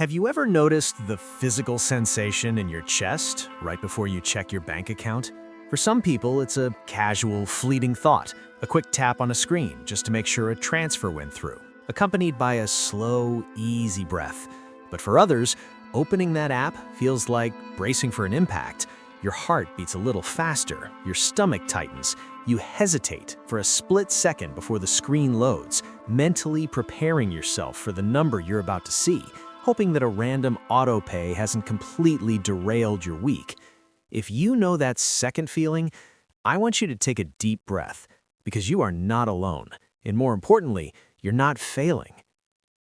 Have you ever noticed the physical sensation in your chest right before you check your bank account? For some people, it's a casual, fleeting thought, a quick tap on a screen just to make sure a transfer went through, accompanied by a slow, easy breath. But for others, opening that app feels like bracing for an impact. Your heart beats a little faster, your stomach tightens, you hesitate for a split second before the screen loads, mentally preparing yourself for the number you're about to see, hoping that a random auto pay hasn't completely derailed your week. If you know that second feeling, I want you to take a deep breath, because you are not alone. And more importantly, you're not failing.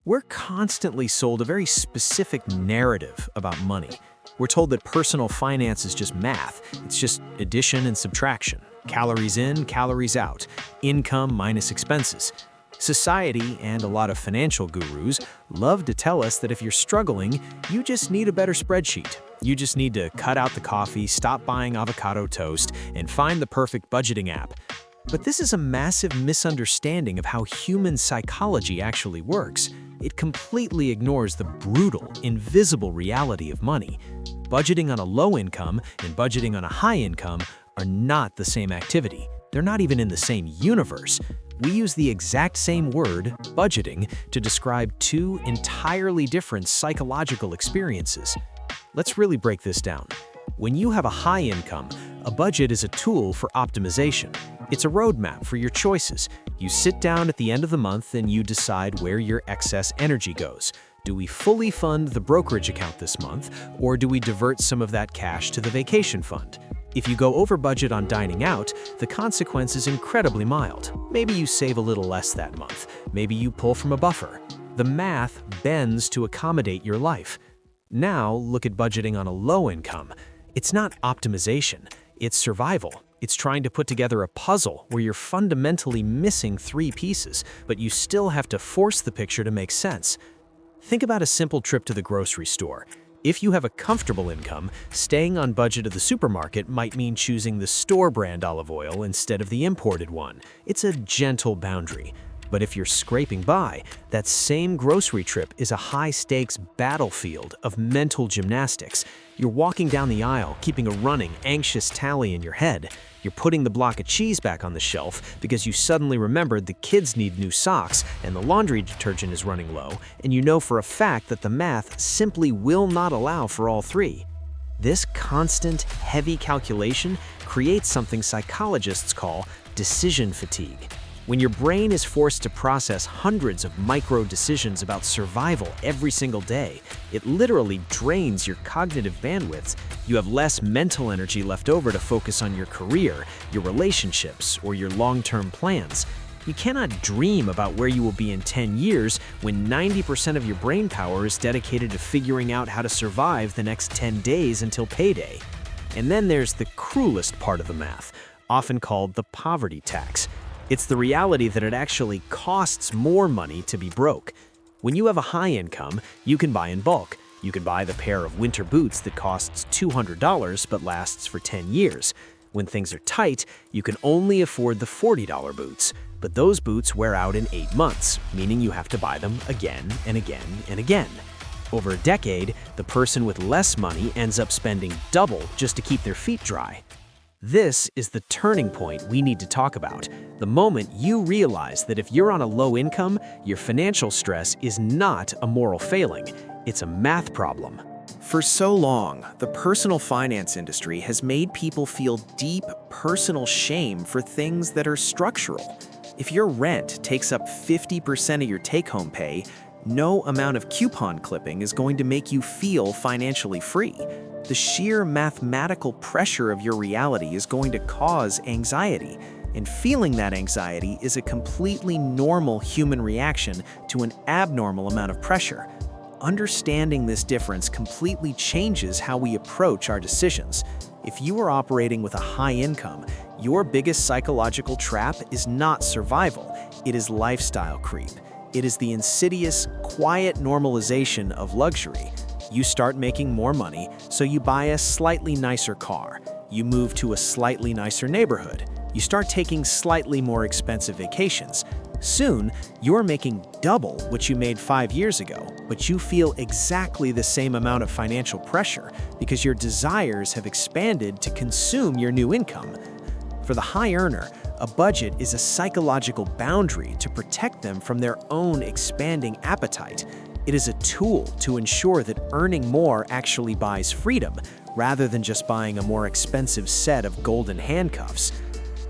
We're constantly sold a very specific narrative about money. We're told that personal finance is just math. It's just addition and subtraction. Calories in, calories out. Income minus expenses. Society and a lot of financial gurus love to tell us that if you're struggling, you just need a better spreadsheet. You just need to cut out the coffee, stop buying avocado toast, and find the perfect budgeting app. But this is a massive misunderstanding of how human psychology actually works. It completely ignores the brutal, invisible reality of money. Budgeting on a low income and budgeting on a high income are not the same activity. They're not even in the same universe. We use the exact same word, budgeting, to describe two entirely different psychological experiences. Let's really break this down. When you have a high income, a budget is a tool for optimization. It's a roadmap for your choices. You sit down at the end of the month and you decide where your excess energy goes. Do we fully fund the brokerage account this month, or do we divert some of that cash to the vacation fund? If you go over budget on dining out, the consequence is incredibly mild. Maybe you save a little less that month. Maybe you pull from a buffer. The math bends to accommodate your life. Now, look at budgeting on a low income. It's not optimization, it's survival. It's trying to put together a puzzle where you're fundamentally missing three pieces, but you still have to force the picture to make sense. Think about a simple trip to the grocery store. If you have a comfortable income, staying on budget at the supermarket might mean choosing the store brand olive oil instead of the imported one. It's a gentle boundary. But if you're scraping by, that same grocery trip is a high-stakes battlefield of mental gymnastics. You're walking down the aisle, keeping a running, anxious tally in your head. You're putting the block of cheese back on the shelf because you suddenly remembered the kids need new socks and the laundry detergent is running low, and you know for a fact that the math simply will not allow for all three. This constant, heavy calculation creates something psychologists call decision fatigue. When your brain is forced to process hundreds of micro decisions about survival every single day, it literally drains your cognitive bandwidth. You have less mental energy left over to focus on your career, your relationships, or your long-term plans. You cannot dream about where you will be in 10 years when 90% of your brain power is dedicated to figuring out how to survive the next 10 days until payday. And then there's the cruelest part of the math, often called the poverty tax. It's the reality that it actually costs more money to be broke. When you have a high income, you can buy in bulk. You can buy the pair of winter boots that costs $200 but lasts for 10 years. When things are tight, you can only afford the $40 boots. But those boots wear out in 8 months, meaning you have to buy them again and again and again. Over a decade, the person with less money ends up spending double just to keep their feet dry. This is the turning point we need to talk about. The moment you realize that if you're on a low income, your financial stress is not a moral failing, it's a math problem. For so long, the personal finance industry has made people feel deep personal shame for things that are structural. If your rent takes up 50% of your take-home pay, no amount of coupon clipping is going to make you feel financially free. The sheer mathematical pressure of your reality is going to cause anxiety, and feeling that anxiety is a completely normal human reaction to an abnormal amount of pressure. Understanding this difference completely changes how we approach our decisions. If you are operating with a high income, your biggest psychological trap is not survival, it is lifestyle creep. It is the insidious, quiet normalization of luxury. You start making more money, so you buy a slightly nicer car. You move to a slightly nicer neighborhood. You start taking slightly more expensive vacations. Soon, you're making double what you made 5 years ago, but you feel exactly the same amount of financial pressure because your desires have expanded to consume your new income. For the high earner, a budget is a psychological boundary to protect them from their own expanding appetite. It is a tool to ensure that earning more actually buys freedom, rather than just buying a more expensive set of golden handcuffs.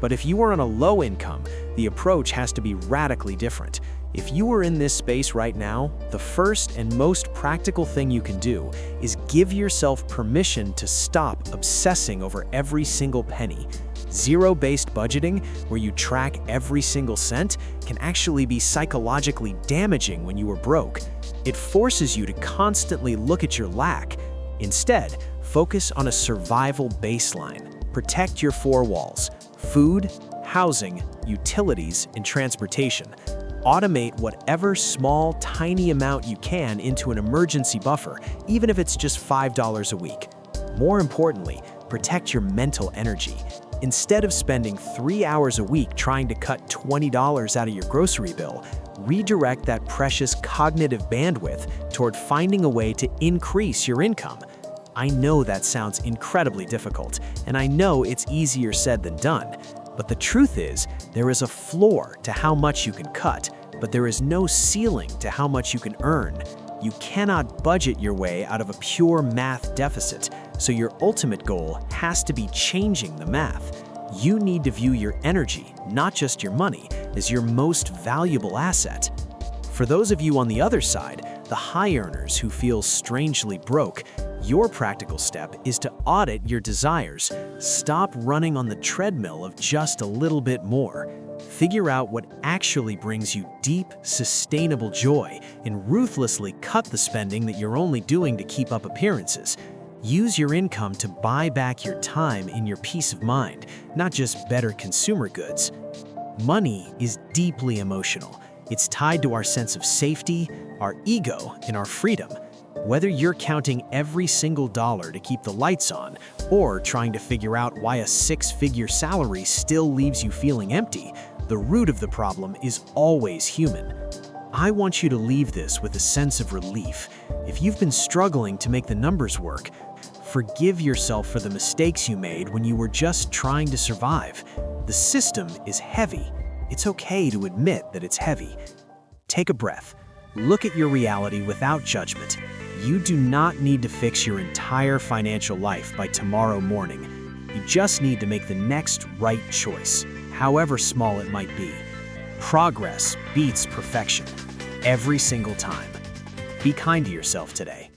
But if you are on a low income, the approach has to be radically different. If you are in this space right now, the first and most practical thing you can do is give yourself permission to stop obsessing over every single penny. Zero-based budgeting, where you track every single cent, can actually be psychologically damaging when you are broke. It forces you to constantly look at your lack. Instead, focus on a survival baseline. Protect your four walls: food, housing, utilities, and transportation. Automate whatever small, tiny amount you can into an emergency buffer, even if it's just $5 a week. More importantly, protect your mental energy. Instead of spending 3 hours a week trying to cut $20 out of your grocery bill, redirect that precious cognitive bandwidth toward finding a way to increase your income. I know that sounds incredibly difficult, and I know it's easier said than done. But the truth is, there is a floor to how much you can cut, but there is no ceiling to how much you can earn. You cannot budget your way out of a pure math deficit, so your ultimate goal has to be changing the math. You need to view your energy, not just your money, as your most valuable asset. For those of you on the other side, the high earners who feel strangely broke, your practical step is to audit your desires. Stop running on the treadmill of just a little bit more. Figure out what actually brings you deep, sustainable joy, and ruthlessly cut the spending that you're only doing to keep up appearances. Use your income to buy back your time and your peace of mind, not just better consumer goods. Money is deeply emotional. It's tied to our sense of safety, our ego, and our freedom. Whether you're counting every single dollar to keep the lights on, or trying to figure out why a six-figure salary still leaves you feeling empty, the root of the problem is always human. I want you to leave this with a sense of relief. If you've been struggling to make the numbers work, forgive yourself for the mistakes you made when you were just trying to survive. The system is heavy. It's okay to admit that it's heavy. Take a breath. Look at your reality without judgment. You do not need to fix your entire financial life by tomorrow morning. You just need to make the next right choice, however small it might be. Progress beats perfection every single time. Be kind to yourself today.